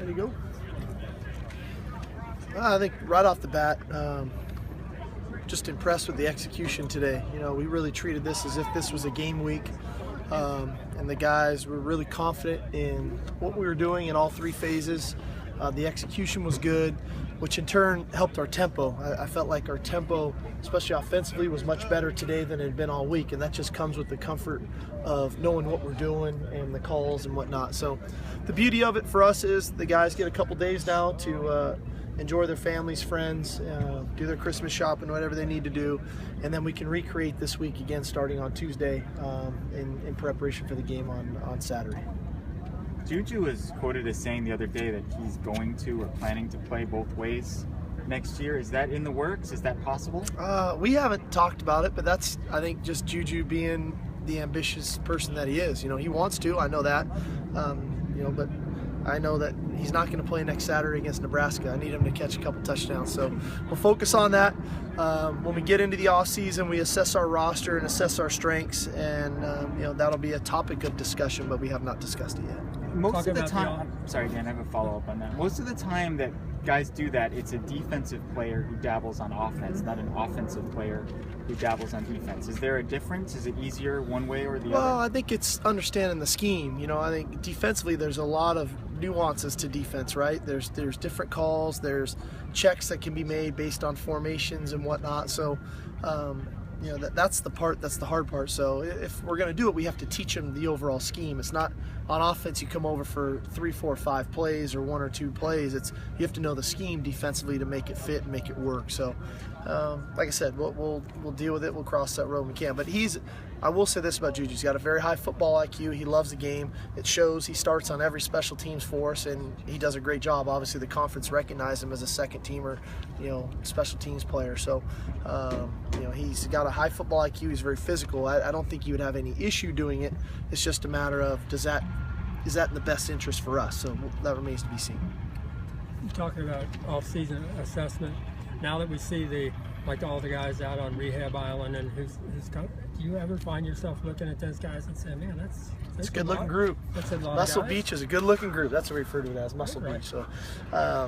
Ready to go? I think right off the bat, just impressed with the execution today. You know, we really treated this as if this was a game week, and the guys were really confident in what we were doing in all three phases. The execution was good, which in turn helped our tempo. I felt like our tempo, especially offensively, was much better today than it had been all week, and that just comes with the comfort of knowing what we're doing and the calls and whatnot. So the beauty of it for us is the guys get a couple days now to enjoy their families, friends, do their Christmas shopping, whatever they need to do, and then we can recreate this week again starting on Tuesday in preparation for the game on Saturday. Juju was quoted as saying the other day that he's going to or planning to play both ways next year. Is that in the works? Is that possible? We haven't talked about it, but that's, I think, just Juju being the ambitious person that he is. You know, he wants to. I know that. You know, but I know that he's not going to play next Saturday against Nebraska. I need him to catch a couple touchdowns. So we'll focus on that. When we get into the off season, we assess our roster and assess our strengths, and you know, that'll be a topic of discussion, but we have not discussed it yet. Most of the time, sorry, Dan, I have a follow-up on that. Most of the time that guys do that, it's a defensive player who dabbles on offense, not an offensive player who dabbles on defense. Is there a difference? Is it easier one way or the other? Well, I think it's understanding the scheme. You know, I think defensively there's a lot of nuances to defense, right? There's different calls, there's checks that can be made based on formations and whatnot. So, you know, that's the hard part. So if we're going to do it, we have to teach them the overall scheme. It's not on offense you come over for 3, 4, 5 plays or 1 or 2 plays. It's you have to know the scheme defensively to make it fit and make it work. So like I said, we'll deal with it. We'll cross that road when we can. But I will say this about Juju. He's got a very high football IQ. He loves the game. It shows. He starts on every special teams for us, and he does a great job. Obviously, the conference recognized him as a second-teamer, you know, special teams player. So, you know, he's got a high football IQ. He's very physical. I don't think he would have any issue doing it. It's just a matter of is that in the best interest for us? So that remains to be seen. You're talking about off-season assessment. Now that we see all the guys out on Rehab Island and who's do you ever find yourself looking at those guys and saying, man, that's a good-looking group. Muscle Beach is a good-looking group. That's what we refer to it as, Muscle Beach. So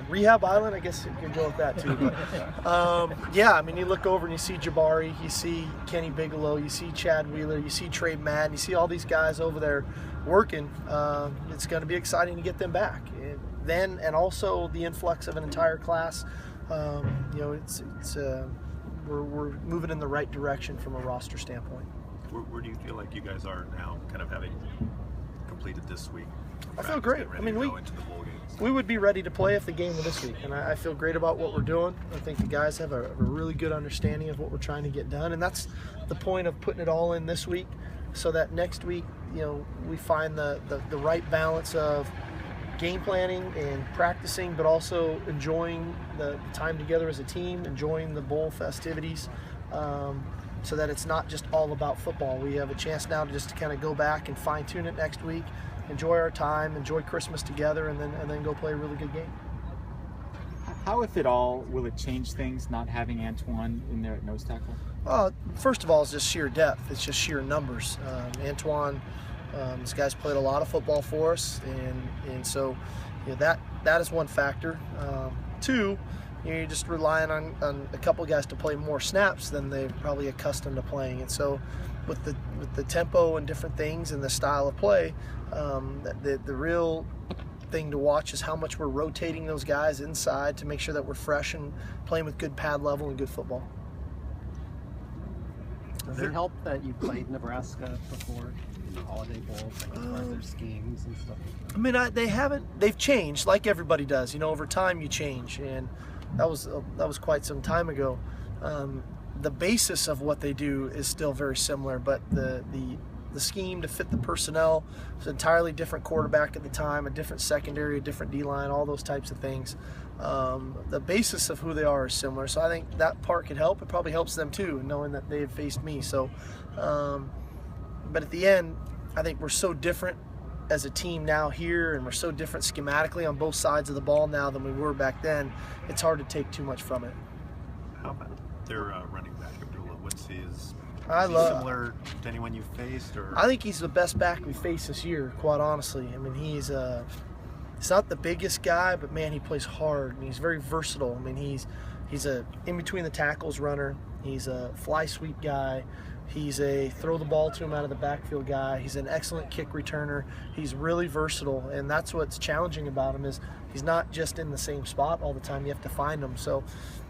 Rehab Island, I guess you can go with that too. But, yeah, I mean, you look over and you see Jabari, you see Kenny Bigelow, you see Chad Wheeler, you see Trey Madden, you see all these guys over there working. It's going to be exciting to get them back. And also the influx of an entire class. You know, we're moving in the right direction from a roster standpoint. Where do you feel like you guys are now, kind of having completed this week? I feel great. I mean, we would be ready to play if the game were this week, and I feel great about what we're doing. I think the guys have a really good understanding of what we're trying to get done, and that's the point of putting it all in this week, so that next week, you know, we find the right balance of game planning and practicing, but also enjoying the time together as a team, enjoying the bowl festivities, so that it's not just all about football. We have a chance now to just kind of go back and fine-tune it next week, enjoy our time, enjoy Christmas together, and then go play a really good game. How, if at all, will it change things not having Antoine in there at nose tackle? First of all, it's just sheer depth. It's just sheer numbers. Antoine, this guy's played a lot of football for us, and so, you know, that is one factor. 2, you know, you're just relying on a couple guys to play more snaps than they're probably accustomed to playing, and so with the tempo and different things and the style of play, the real thing to watch is how much we're rotating those guys inside to make sure that we're fresh and playing with good pad level and good football. Does it help that you played Nebraska before in the Holiday Bowl, like as far as their schemes and stuff? I mean, they've changed like everybody does. You know, over time you change, and that was quite some time ago. The basis of what they do is still very similar, but the scheme to fit the personnel is an entirely different quarterback at the time, a different secondary, a different D-line, all those types of things. The basis of who they are is similar, so I think that part could help. It probably helps them too, knowing that they have faced me. So, but at the end, I think we're so different as a team now here, and we're so different schematically on both sides of the ball now than we were back then. It's hard to take too much from it. How about their running back, Abdullah? What's his? Similar to anyone you've faced, or? I think he's the best back we faced this year, quite honestly. I mean, He's not the biggest guy, but man, he plays hard and he's very versatile. I mean, he's a in between the tackles runner. He's a fly sweep guy. He's a throw the ball to him out of the backfield guy. He's an excellent kick returner. He's really versatile, and that's what's challenging about him is he's not just in the same spot all the time. You have to find him. So